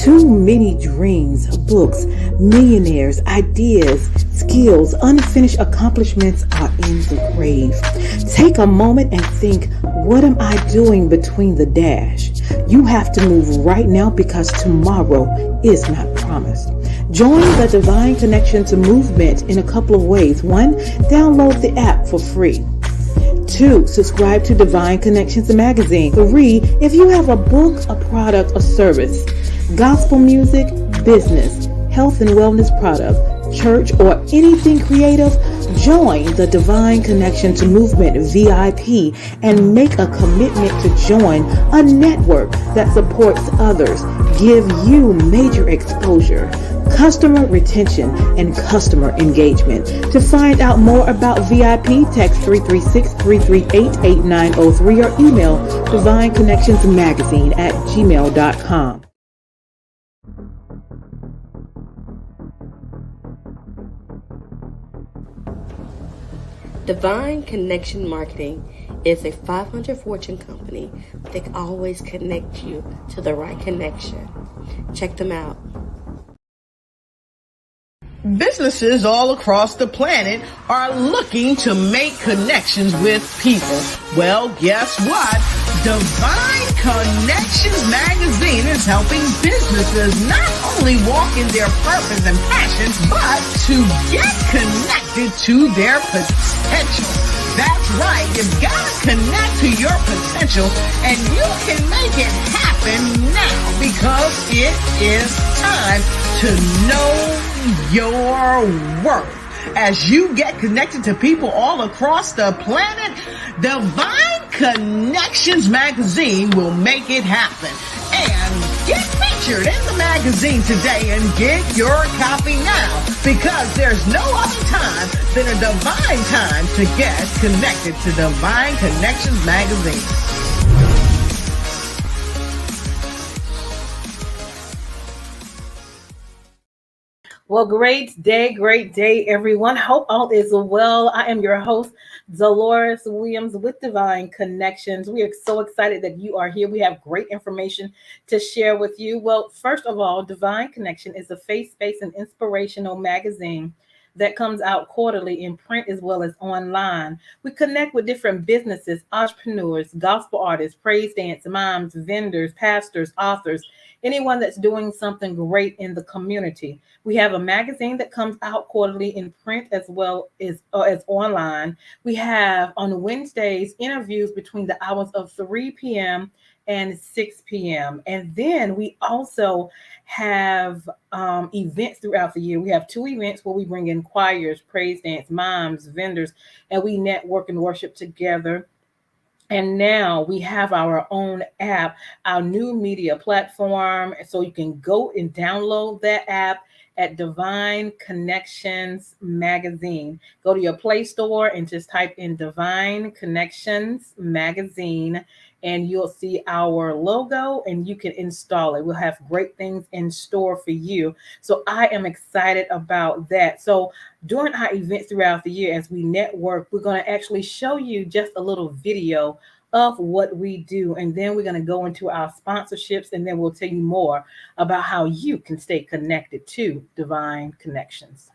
Too many dreams, books, millionaires, ideas, skills, unfinished accomplishments are in the grave. Take a moment and think, what am I doing between the dash? You have to move right now because tomorrow is not promised. Join the Divine Connections movement in a couple of ways. 1, download the app for free. 2, subscribe to Divine Connections magazine. 3, if you have a book, a product, a service, gospel music, business, health and wellness product, church, or anything creative, join the Divine Connections movement VIP and make a commitment to join a network that supports others, give you major exposure, customer retention, and customer engagement. To find out more about VIP, text 336-338-8903 or email divineconnectionsmagazine@gmail.com. Divine Connection Marketing is a 500 Fortune company that can always connect you to the right connection. Check them out. Businesses all across the planet are looking to make connections with people. Well, guess what? Divine Connections magazine is helping businesses not only walk in their purpose and passions, but to get connected to their potential. That's right. You've got to connect to your potential, and you can make it happen now because it is time to know your worth. As you get connected to people all across the planet, Divine Connections magazine will make it happen. And get featured in the magazine today and get your copy now, because there's no other time than a divine time to get connected to Divine Connections magazine. Well, great day, everyone. Hope all is well. I am your host, Deloris Williams with Divine Connections. We are so excited that you are here. We have great information to share with you. Well, first of all, Divine Connection is a faith-based and inspirational magazine that comes out quarterly in print as well as online. We connect with different businesses, entrepreneurs, gospel artists, praise dance moms, vendors, pastors, authors, anyone that's doing something great in the community. We have a magazine that comes out quarterly in print as well as online. We have on Wednesdays interviews between the hours of 3 p.m. and 6 p.m. And then we also have events throughout the year. We have 2 events where we bring in choirs, praise dance, moms, vendors, and we network and worship together. And now we have our own app, our new media platform. So you can go and download that app at Divine Connections Magazine. Go to your Play Store and just type in Divine Connections Magazine, and you'll see our logo and you can install it. We'll have great things in store for you. So I am excited about that. So during our events throughout the year, as we network, we're going to actually show you just a little video of what we do. And then we're going to go into our sponsorships, and then we'll tell you more about how you can stay connected to Divine Connections.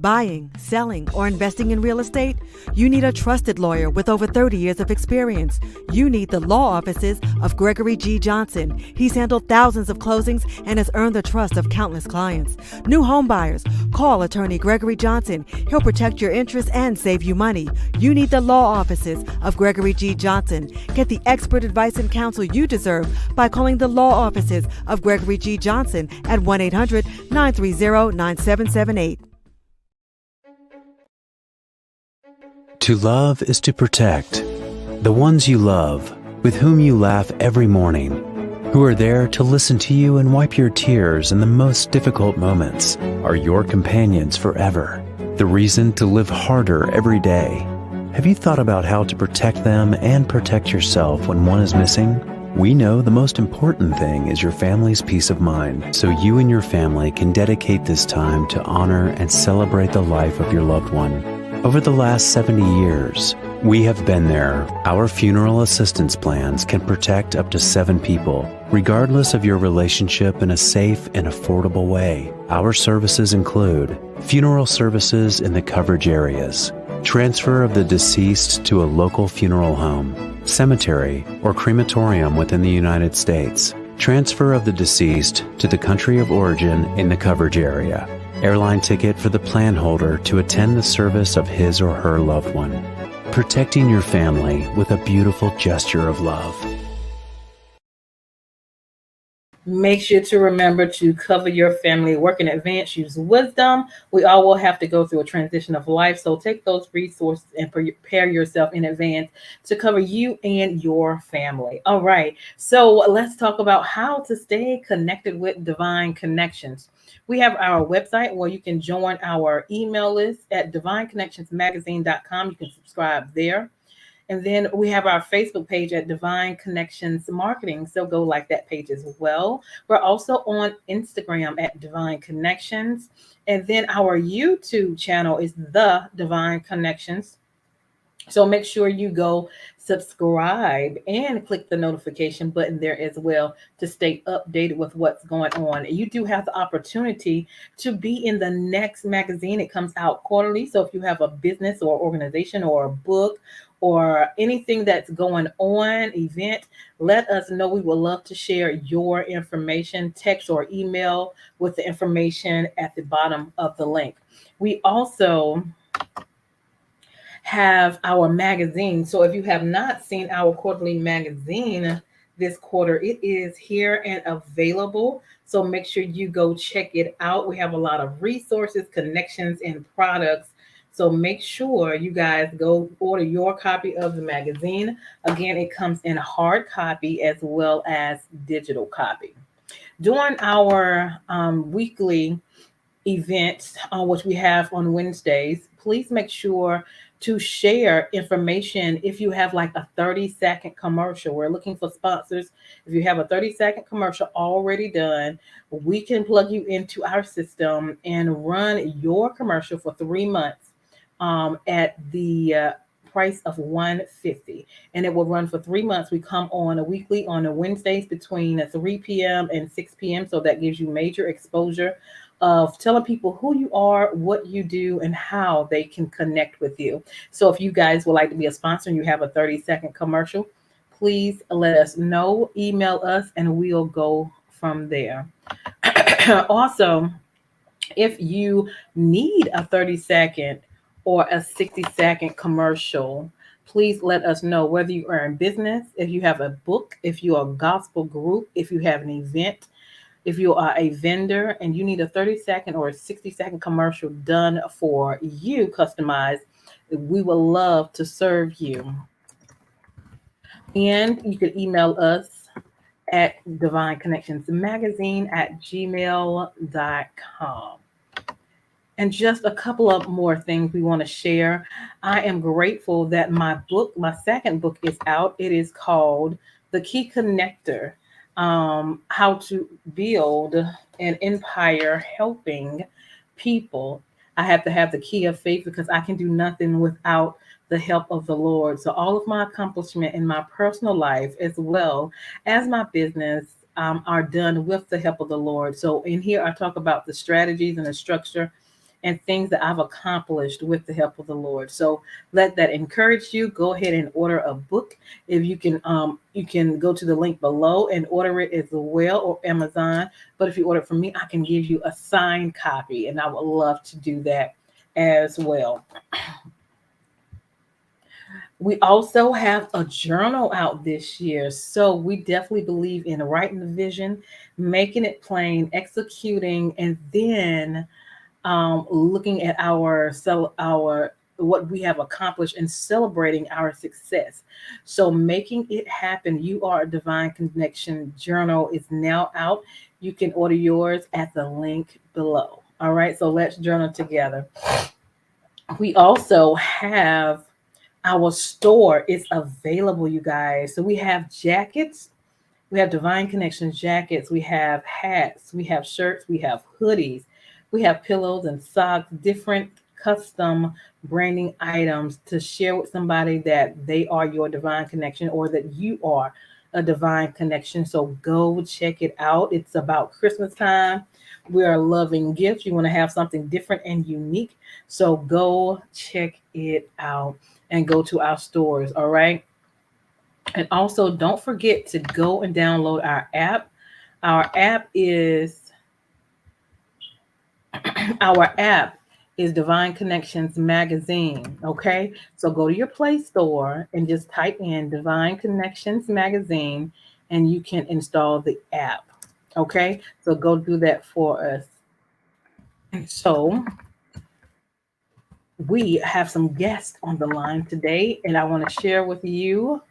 Buying, selling, or investing in real estate? You need a trusted lawyer with over 30 years of experience. You need the law offices of Gregory G. Johnson. He's handled thousands of closings and has earned the trust of countless clients. New home buyers, call attorney Gregory Johnson. He'll protect your interests and save you money. You need the law offices of Gregory G. Johnson. Get the expert advice and counsel you deserve by calling the law offices of Gregory G. Johnson at 1-800-930-9778. To love is to protect. The ones you love, with whom you laugh every morning, who are there to listen to you and wipe your tears in the most difficult moments, are your companions forever. The reason to live harder every day. Have you thought about how to protect them and protect yourself when one is missing? We know the most important thing is your family's peace of mind, so you and your family can dedicate this time to honor and celebrate the life of your loved one. Over the last 70 years, we have been there. Our funeral assistance plans can protect up to 7 people, regardless of your relationship, in a safe and affordable way. Our services include funeral services in the coverage areas, transfer of the deceased to a local funeral home, cemetery, or crematorium within the United States, transfer of the deceased to the country of origin in the coverage area, airline ticket for the plan holder to attend the service of his or her loved one, protecting your family with a beautiful gesture of love. Make sure to remember to cover your family. Work in advance, use wisdom. We all will have to go through a transition of life. So take those resources and prepare yourself in advance to cover you and your family. All right. So let's talk about how to stay connected with Divine Connections. We have our website where you can join our email list at divineconnectionsmagazine.com. You can subscribe there. And then we have our Facebook page at Divine Connections Marketing. So go like that page as well. We're also on Instagram at Divine Connections. And then our YouTube channel is The Divine Connections. So make sure you go subscribe and click the notification button there as well to stay updated with what's going on. You do have the opportunity to be in the next magazine. It comes out quarterly. So if you have a business or organization or a book or anything that's going on, event, let us know. We would love to share your information, text or email with the information at the bottom of the link. We also have our magazine. So if you have not seen our quarterly magazine this quarter, it is here and available. So make sure you go check it out. We have a lot of resources, connections, and products. So make sure you guys go order your copy of the magazine. Again, it comes in hard copy as well as digital copy. During our weekly events, which we have on Wednesdays, please make sure to share information. If you have like a 30-second commercial, we're looking for sponsors. If you have a 30-second commercial already done, we can plug you into our system and run your commercial for 3 months at the price of $150, and it will run for 3 months. We come on a weekly on a Wednesdays between 3 p.m. and 6 p.m. So that gives you major exposure of telling people who you are, what you do, and how they can connect with you. So if you guys would like to be a sponsor and you have a 30-second commercial, please let us know, email us, and we'll go from there. Also, if you need a 30-second or a 60-second commercial, please let us know, whether you are in business, if you have a book, if you're a gospel group, if you have an event, if you are a vendor and you need a 30-second or a 60-second commercial done for you, customized, we would love to serve you. And you can email us at divineconnectionsmagazine@gmail.com. And just a couple of more things we want to share. I am grateful that my book, my second book, is out. It is called The Key Connector, How to Build an Empire Helping People. I have to have the key of faith because I can do nothing without the help of the Lord. So all of my accomplishment in my personal life as well as my business are done with the help of the Lord. So in here, I talk about the strategies and the structure and things that I've accomplished with the help of the Lord. So let that encourage you. Go ahead and order a book. If you can go to the link below and order it as well, or Amazon. But if you order it from me, I can give you a signed copy, and I would love to do that as well. We also have a journal out this year. So we definitely believe in writing the vision, making it plain, executing, and then looking at our what we have accomplished and celebrating our success. So making it happen. You are a Divine Connection journal is now out. You can order yours at the link below. All right, so let's journal together. We also have our store is available, you guys. So we have jackets, we have Divine Connections jackets, we have hats, we have shirts, we have hoodies, we have pillows and socks, different custom branding items to share with somebody that they are your divine connection or that you are a divine connection. So go check it out. It's about Christmas time. We are loving gifts. You want to have something different and unique. So go check it out and go to our stores. All right. And also, don't forget to go and download our app. Our app is our app is Divine Connections Magazine. Okay, so go to your Play Store and just type in Divine Connections Magazine, and you can install the app. Okay, so go do that for us. And so we have some guests on the line today, and I want to share with you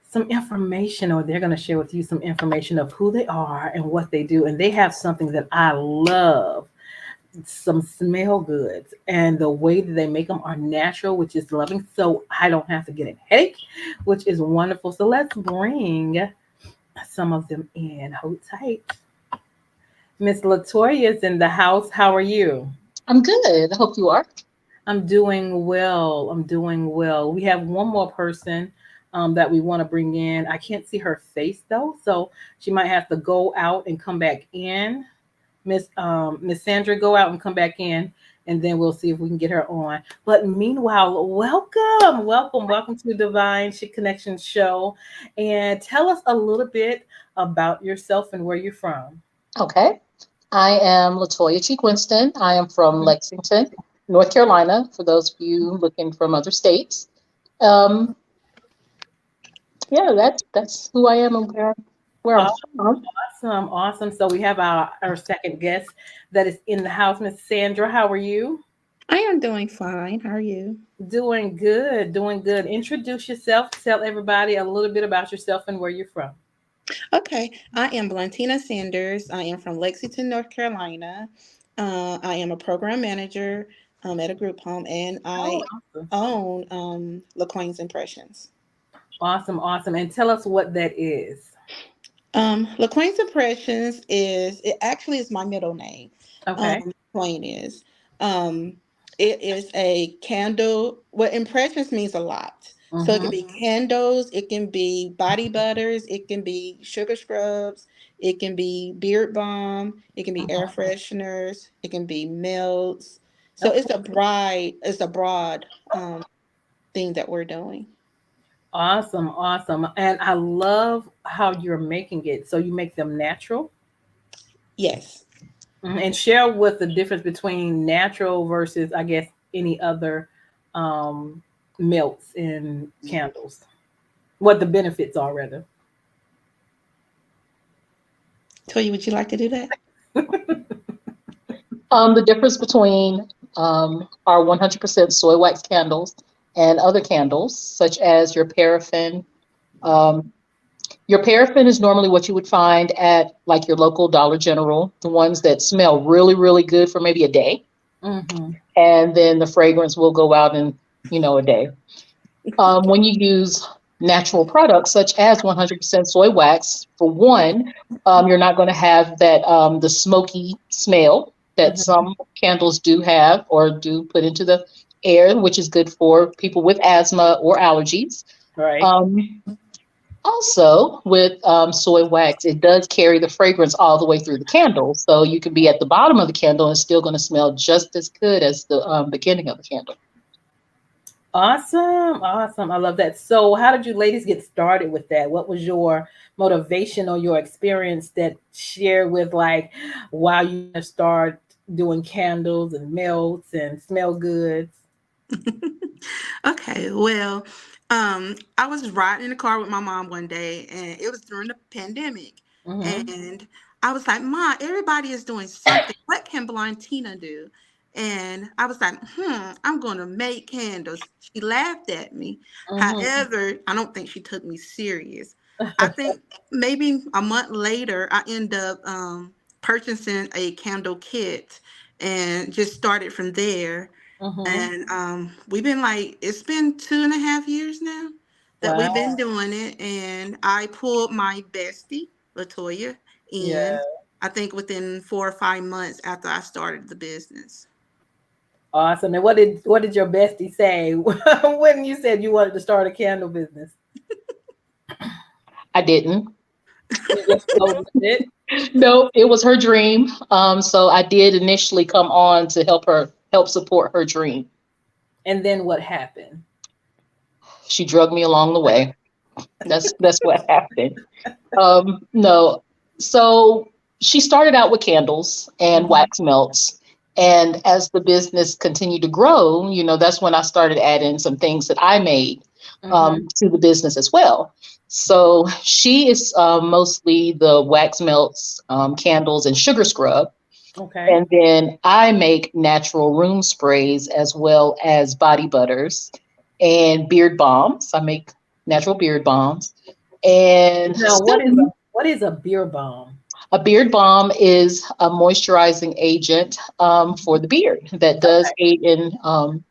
some information, or they're going to share with you some information of who they are and what they do. And they have something that I love, some smell goods, and the way that they make them are natural, which is loving. So I don't have to get a headache, which is wonderful. So let's bring some of them in. Hold tight. Miss Latoya is in the house. How are you? I'm good. I hope you are. I'm doing well. I'm doing well. We have one more person that we want to bring in. I can't see her face though, so she might have to go out and come back in. Miss Sandra, go out and come back in, and then we'll see if we can get her on. But meanwhile, welcome to Divine Connection Show, and tell us a little bit about yourself and where you're from. Okay. I am Latoya Cheek Winston. I am from Lexington, North Carolina, for those of you looking from other states. Um, yeah, that's who I am and where I'm from. Awesome. So we have our second guest that is in the house, Miss Sandra. How are you? I am doing fine. How are you? Doing good, doing good. Introduce yourself. Tell everybody a little bit about yourself and where you're from. Okay, I am Blantina Sanders. I am from Lexington, North Carolina. I am a program manager at a group home, and I Awesome. own LaQuane's Impressions. Awesome. And tell us what that is. LaQuane's Impressions it actually is my middle name. Okay. LaQuane is. Um, it is a candle. What impressions means a lot. So it can Mm-hmm. be candles, it can be body butters, it can be sugar scrubs, it can be beard balm, it can be air fresheners, it can be melts. So Okay. it's a broad thing that we're doing. Awesome. And I love how you're making it. So you make them natural. Yes. And share with the difference between natural versus, I guess, any other um, melts and candles. What the benefits are, rather. Toya, would you like to do that? The difference between our 100% soy wax candles and other candles, such as your paraffin. Um, your paraffin is normally what you would find at like your local Dollar General, the ones that smell really, really good for maybe a day. Mm-hmm. And then the fragrance will go out in, a day. When you use natural products such as 100% soy wax, for one, you're not going to have that the smoky smell that some candles do have or do put into the air, which is good for people with asthma or allergies. Right. Also, with soy wax, it does carry the fragrance all the way through the candle. So you can be at the bottom of the candle and it's still going to smell just as good as the beginning of the candle. Awesome. I love that. So, how did you ladies get started with that? What was your motivation or your experience that share with like, wow, you want to start doing candles and melts and smell goods? Okay, well, I was riding in the car with my mom one day, and it was during the pandemic. Mm-hmm. And I was like, "Ma, everybody is doing something. What can Blind Tina do?" And I was like, I'm going to make candles. She laughed at me. Mhm. However, I don't think she took me serious. I think maybe a month later, I end up purchasing a candle kit and just started from there. Mhm. And we've been like, it's been 2.5 years now that we've Wow. been doing it. And I pulled my bestie, Latoya, Yeah. in, I think within 4 or 5 months after I started the business. Awesome. And what did your bestie say when you said you wanted to start a candle business? I didn't. You just flowed with it. No, it was her dream. So I did initially come on to help support her dream. And then what happened? She drugged me along the way. That's what happened. No. So she started out with candles and Mhm. wax melts. And as the business continued to grow, that's when I started adding some things that I made Mhm. to the business as well. So she is mostly the wax melts, candles, and sugar scrub. Okay. And then I make natural room sprays as well as body butters and beard balms. I make natural beard balms. And Now, what is still, a beer bomb? a beard balm is a moisturizing agent for the beard that does aid in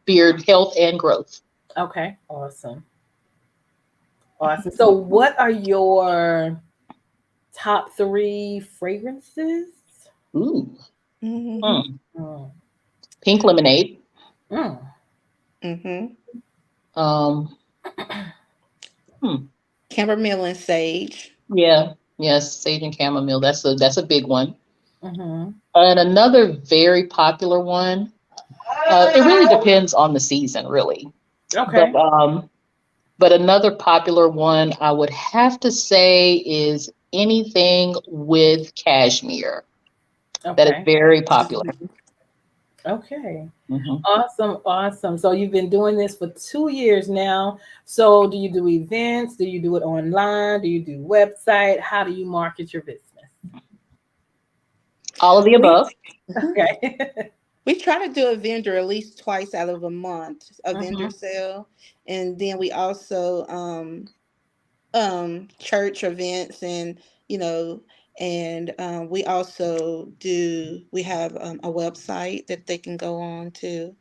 beard health and growth. Okay. Awesome. Awesome. So, what are your top three fragrances? Ooh, Mm-hmm. hmm. Mm. Pink lemonade. Mm. Mm-hmm. Um, hmm. Chamomile and sage. Yeah, yes, sage and chamomile. That's a big one. Mm-hmm. And another very popular one. It really depends on the season, really. But Okay. but another popular one I would have to say is anything with cashmere. That is Okay. very popular. Mhm. Okay. Mhm. Awesome. Awesome. So, you've been doing this for 2 years now. So, do you do events? Do you do it online? Do you do website? How do you market your business? All of the We above. mhm. Okay. We try to do a vendor at least twice out of a month, a vendor Mm-hmm. sale, and then we also church events, and you know and we also do we have a website that they can go on to,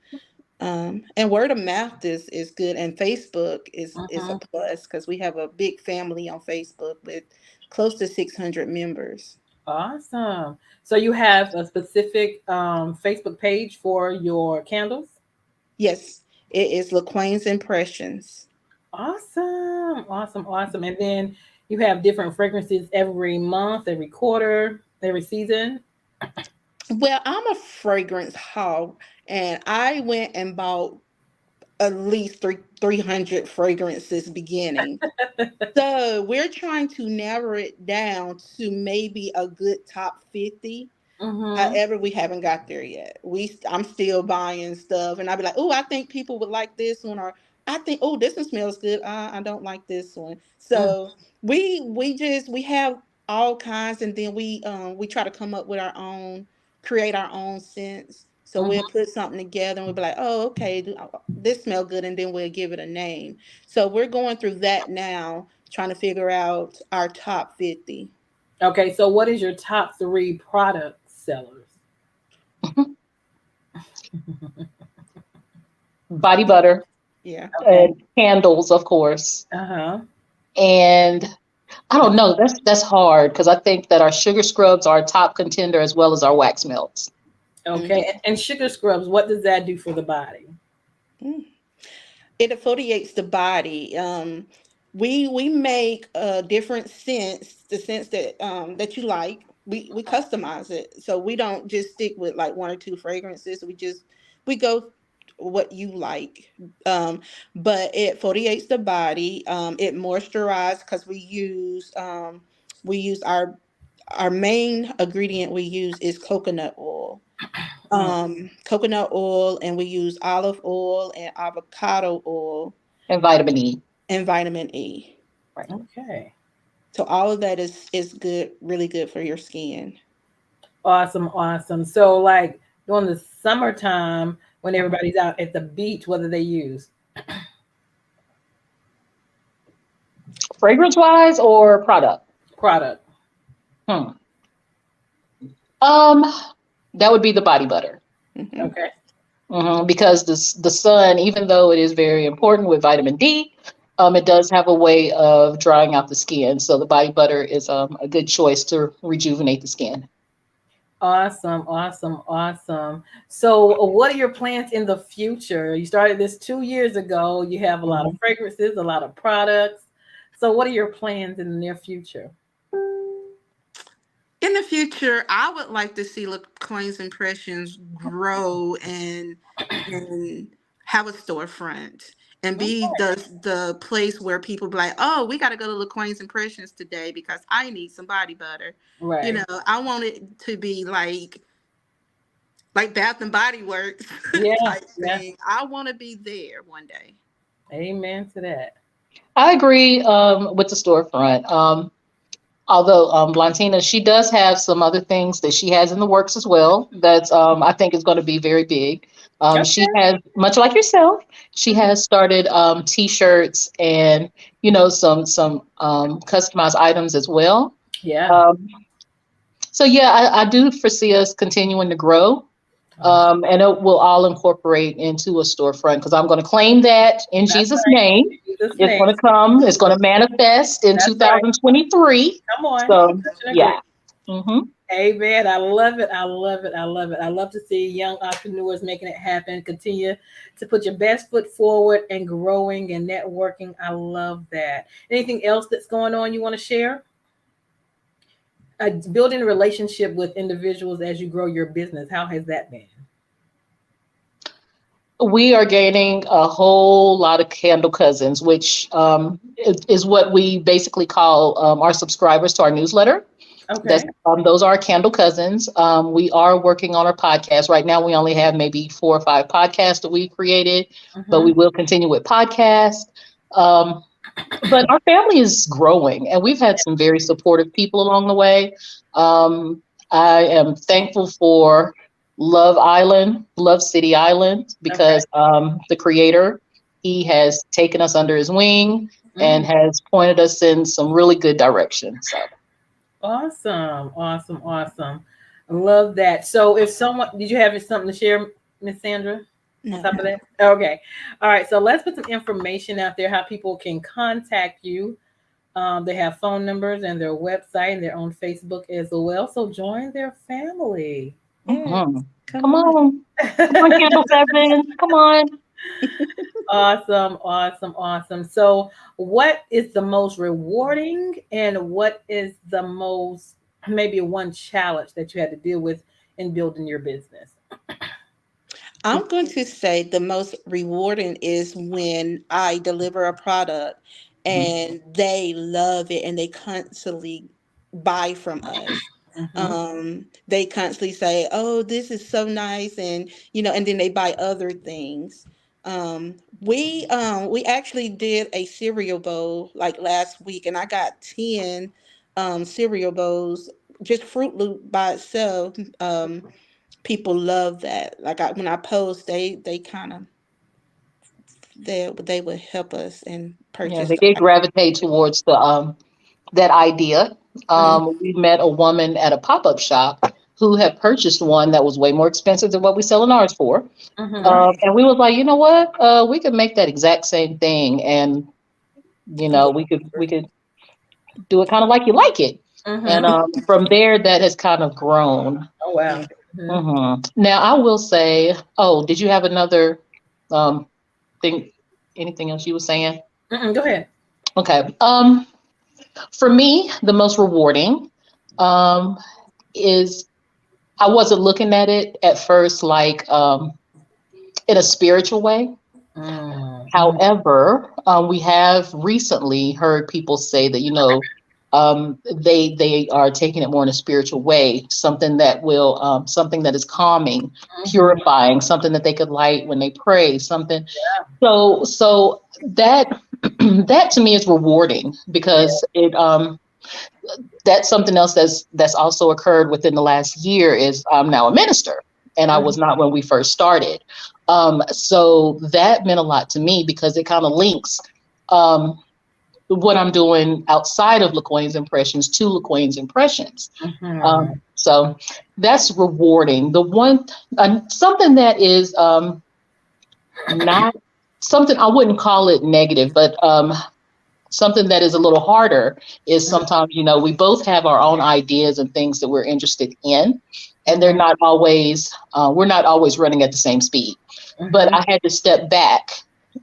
and word of mouth is good, and Facebook is a Mm-hmm. plus because we have a big family on Facebook with close to 600 members. Awesome. So you have a specific Facebook page for your candles? Yes, it is LaQuane's Impressions. Awesome. Awesome. Awesome. And then you have different fragrances every month, every quarter, every season. Well, I'm a fragrance hog, and I went and bought at least 300 fragrances beginning. So we're trying to narrow it down to maybe a good top 50. Mm-hmm. However, we haven't got there yet. I'm still buying stuff, and I'll be like, oh, I think people would like this one, or I think, oh, this one smells good. I don't like this one. So we have all kinds, and then we try to come up with our own, create our own scents. So we'll Mm-hmm. put something together, and we'll be like, oh, okay, this smell good, and then we'll give it a name. So we're going through that now, trying to figure out our top 50. Okay. So what is your top three product sellers? Body butter Yeah. Okay. and candles, of course. Uh-huh. And I don't know. That's hard because I think that our sugar scrubs are a top contender as well as our wax melts. Okay. Mhm. And sugar scrubs, what does that do for the body? Mm. It exfoliates the body. We make different scents, the scents that you like. We customize it, so we don't just stick with like one or two fragrances. We go what you like. Um, but it exfoliates the body. It moisturizes because we use our main ingredient we use is coconut oil, Mm. and we use olive oil and avocado oil And vitamin E. and vitamin E. Right. Okay. So all of that is good, really good for your skin. Awesome. Awesome. So like during the summertime when everybody's out at the beach, what do they use? Fragrance wise or product? Product. Hmm. Um, that would be the body butter. Mhm. Okay. Because the sun, even though it is very important with vitamin D, it does have a way of drying out the skin. So the body butter is a good choice to rejuvenate the skin. Awesome, awesome, awesome. So, what are your plans in the future? You started this 2 years ago. You have a lot of Mhm. fragrances, a lot of products. So, what are your plans in the near future? In the future, I would like to see Coins Impressions grow and have a storefront and be the place where people be like, oh, we got to go to LaQuain's Impressions today because I need some body butter. You Right. know, I want it to be like Bath and Body Works Yeah. type Yeah. thing. I want to be there one day. Amen to that. I agree with the storefront. Although Blantina, she does have some other things that she has in the works as well. That's I think is going to be very big. She Okay. has, much like yourself, she has started T-shirts and some customized items as well. Yeah. Um, so yeah, I do foresee us continuing to grow. Awesome. And it will all incorporate into a storefront because I'm going to claim that in That's Jesus' right. name. In Jesus' It's name. going to come. It's going to manifest in That's right. 2023. Come on. So Touch and agree. yeah. Hmm. Amen. I love it. I love it. I love it. I love to see young entrepreneurs making it happen. Continue to put your best foot forward and growing and networking. I love that. Anything else that's going on you want to share? Building a relationship with individuals as you grow your business. How has that been? We are gaining a whole lot of candle cousins, which is what we basically call our subscribers to our newsletter. That's Okay. those are candle cousins. We are working on our podcast right now. We only have maybe 4 or 5 podcasts that we created, but we Mm-hmm. will continue with podcasts. Um, but our family is growing, and we've had some very supportive people along the way. Um, I am thankful for Love Island, Love City Island, Okay. because the creator, he has taken us under his wing and Mm. has pointed us in some really good direction. So. Awesome. Awesome. Awesome. I love that. So if someone did you have something to share, Miss Sandra? On No. top of that? Okay. All right. So let's put some information out there how people can contact you. They have phone numbers and their website and their own Facebook as well. So join their family. Yes. Mhm. Come Come on. on. Come on, Candle Cousins. Come on. Awesome, awesome, awesome. So, what is the most rewarding and what is the most maybe one challenge that you had to deal with in building your business? I'm going to say the most rewarding is when I deliver a product Mhm. and they love it and they constantly buy from us. Mm-hmm. They constantly say, "Oh, this is so nice," and and then they buy other things. We actually did a cereal bowl like last week, and I got 10 cereal bowls, just Fruit Loop by itself. People love that. Like when I post, they kind of they would help us and Yeah, purchase they the did product. gravitate towards the that idea. Mhm. We met a woman at a pop-up shop who had purchased one that was way more expensive than what we selling ours for. Mm-hmm. Right. And we was like, you know what? We could make that exact same thing, and Yeah. we could do it kind of like you like it. And Mm-hmm. from there, that has kind of grown. Oh wow. Yeah. Mm-hmm. Now, I will say, oh, did you have another um, thing? Anything else you were saying? Mm-mm, go ahead. Okay. For me, the most rewarding um, is I wasn't looking at it at first like in a spiritual way. Mm-hmm. However, we have recently heard people say that they are taking it more in a spiritual way, something that will something that is calming, Mm-hmm. purifying, something that they could light when they pray, something. So that that to me is rewarding Yeah. because it that's something else that's also occurred within the last year is I'm now a minister. and I was not when we first started. So that meant a lot to me because it kind of links what I'm doing outside of LaQuane's Impressions to LaQuane's Impressions. So that's rewarding. The one, something that is not something, I wouldn't call it negative, but something that is a little harder is sometimes, you know, we both have our own ideas and things that we're interested in, and they're not always, we're not always running at the same speed. But I had to step back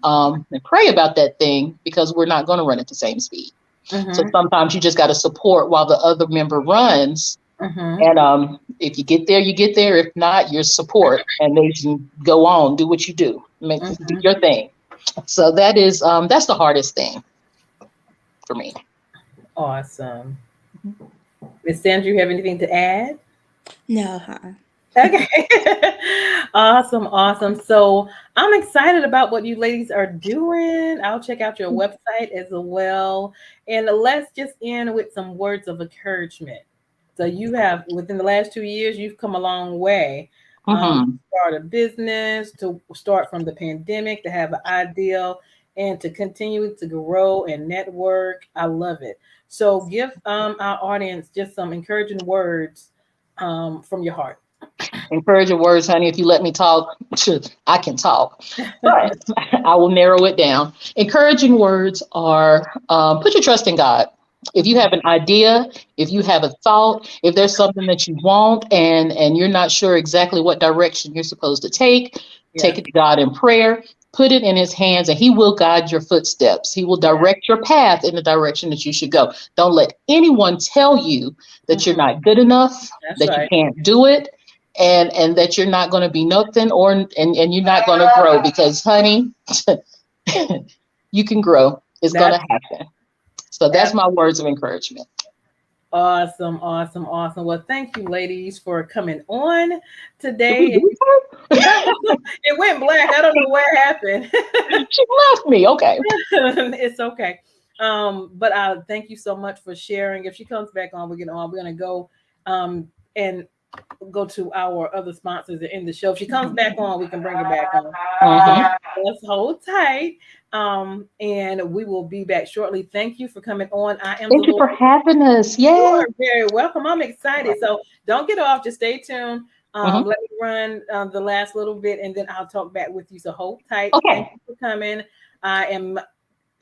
and pray about that thing because we're not going to run at the same speed. So sometimes you just got to support while the other member runs. And if you get there, you get there. If not, your support, and they can go on, do what you do, do your thing. So that is that's the hardest thing for me. Awesome. Miss Sandra, you have anything to add? No, Okay. Awesome. So I'm excited about what you ladies are doing. I'll check out your website as well. And let's just end with some words of encouragement. So you have, within the last 2 years, you've come a long way. Start a business, to start from the pandemic, to have an ideal, and to continue to grow and network. I love it. So give our audience just some encouraging words from your heart. Encouraging words, honey. If you let me talk, I can talk, but I will narrow it down. Encouraging words are put your trust in God. If you have an idea, if you have a thought, if there's something that you want and you're not sure exactly what direction you're supposed to take it to God in prayer, put it in his hands, and he will guide your footsteps. He will direct your path in the direction that you should go. Don't let anyone tell you that you're not good enough, you can't do it, and that you're not going to be nothing, and you're not going to grow, because honey, you can grow. It's going to happen. So that's my words of encouragement. Awesome. Well, thank you, ladies, for coming on today. It went black. I don't know what happened. She left me. Okay. It's okay. But I thank you so much for sharing. If she comes back on, we're going to go and go to our other sponsors in the show. If she comes back on, we can bring her back on. Let's hold tight. And we will be back shortly. Thank you for coming on. Thank you for having us. Yeah. You are very welcome. I'm excited. So don't get off. Just stay tuned. Let me run the last little bit, and then I'll talk back with you. So hold tight. Okay. Thank you for coming. I am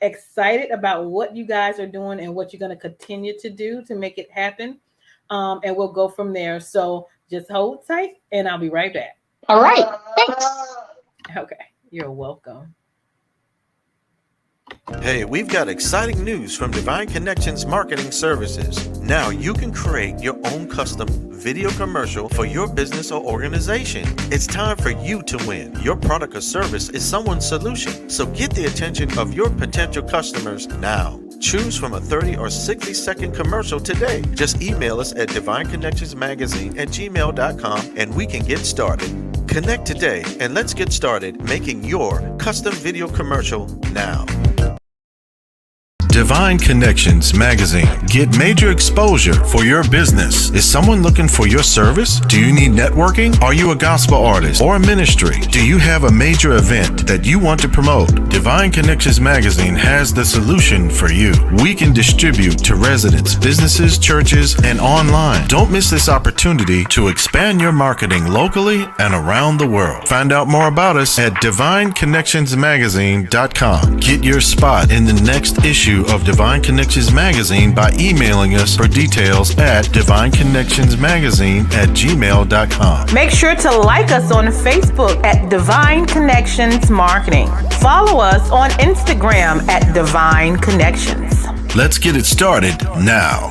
excited about what you guys are doing and what you're going to continue to do to make it happen. And we'll go from there. So just hold tight, and I'll be right back. All right. Thanks. Okay. You're welcome. Hey, we've got exciting news from Divine Connections Marketing Services. Now you can create your own custom video commercial for your business or organization. It's time for you to win. Your product or service is someone's solution. So get the attention of your potential customers now. Choose from a 30 or 60-second commercial today. Just email us at divineconnectionsmagazine@gmail.com and we can get started. Connect today and let's get started making your custom video commercial now. Divine Connections Magazine. Get major exposure for your business. Is someone looking for your service? Do you need networking? Are you a gospel artist or a ministry? Do you have a major event that you want to promote? Divine Connections Magazine has the solution for you. We can distribute to residents, businesses, churches, and online. Don't miss this opportunity to expand your marketing locally and around the world. Find out more about us at divineconnectionsmagazine.com. Get your spot in the next issue of Divine Connections Magazine by emailing us for details at divineconnectionsmagazine@gmail.com. Make sure to like us on Facebook at Divine Connections Marketing. Follow us on Instagram at Divine Connections. Let's get it started now.